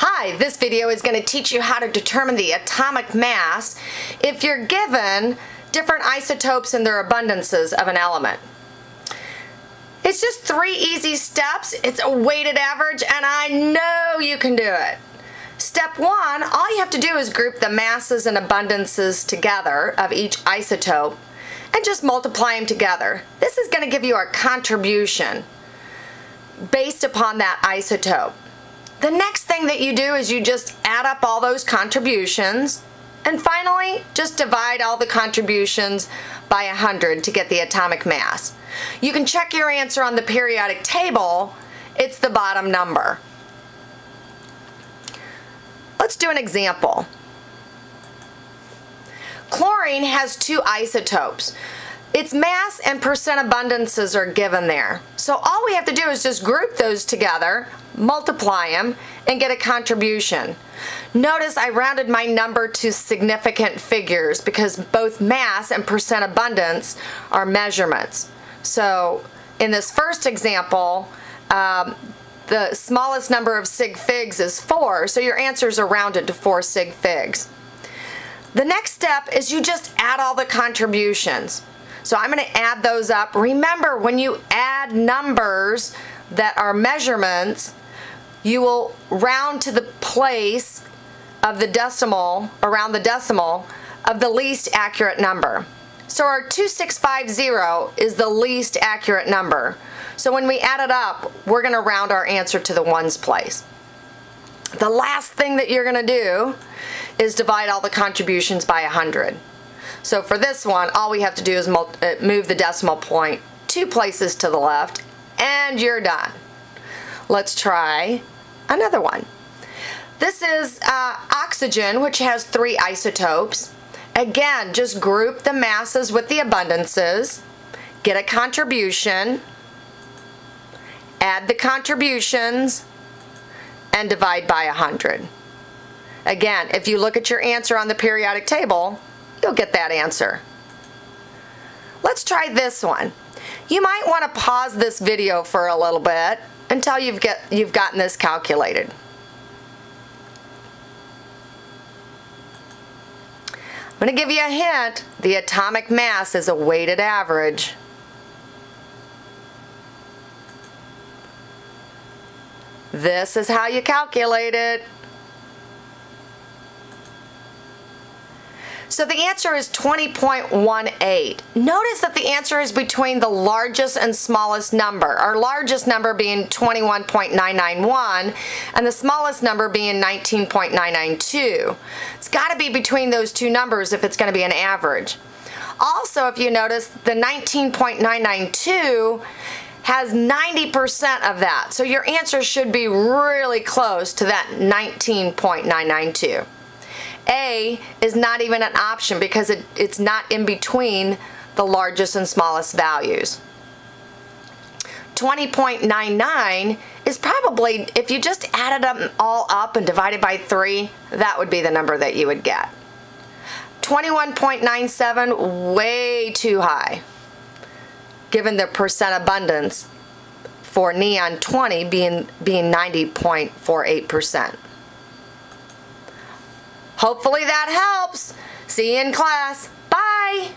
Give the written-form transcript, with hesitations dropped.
Hi, this video is going to teach you how to determine the atomic mass if you're given different isotopes and their abundances of an element. It's just 3 easy steps. It's a weighted average, and I know you can do it. Step 1, all you have to do is group the masses and abundances together of each isotope and just multiply them together. This is going to give you a contribution based upon that isotope. The next thing that you do is you just add up all those contributions, and finally just divide all the contributions by 100 to get the atomic mass. You can check your answer on the periodic table. It's the bottom number. Let's do an example. Chlorine has 2 isotopes. Its mass and percent abundances are given there. So all we have to do is just group those together, multiply them, and get a contribution. Notice I rounded my number to significant figures because both mass and percent abundance are measurements. So in this first example, the smallest number of sig figs is 4, so your answers are rounded to 4 sig figs. The next step is you just add all the contributions. So I'm going to add those up. Remember, when you add numbers that are measurements, you will round to the place of the decimal, around the decimal, of the least accurate number. So our 2650 is the least accurate number. So when we add it up, we're going to round our answer to the ones place. The last thing that you're going to do is divide all the contributions by 100. So for this one, all we have to do is move the decimal point 2 places to the left, and you're done. Let's try another one. This is oxygen, which has 3 isotopes. Again, just group the masses with the abundances, get a contribution, add the contributions, and divide by 100. Again, if you look at your answer on the periodic table, you'll get that answer. Let's try this one. You might want to pause this video for a little bit until you've gotten this calculated. I'm going to give you a hint. The atomic mass is a weighted average. This is how you calculate it. So the answer is 20.18. Notice that the answer is between the largest and smallest number. Our largest number being 21.991 and the smallest number being 19.992. It's got to be between those 2 numbers if it's going to be an average. Also, if you notice, the 19.992 has 90% of that. So your answer should be really close to that 19.992. A is not even an option because it's not in between the largest and smallest values. 20.99 is probably, if you just added them all up and divided by 3, that would be the number that you would get. 21.97, way too high, given the percent abundance for neon 20 being 90.48%. Hopefully that helps. See you in class. Bye.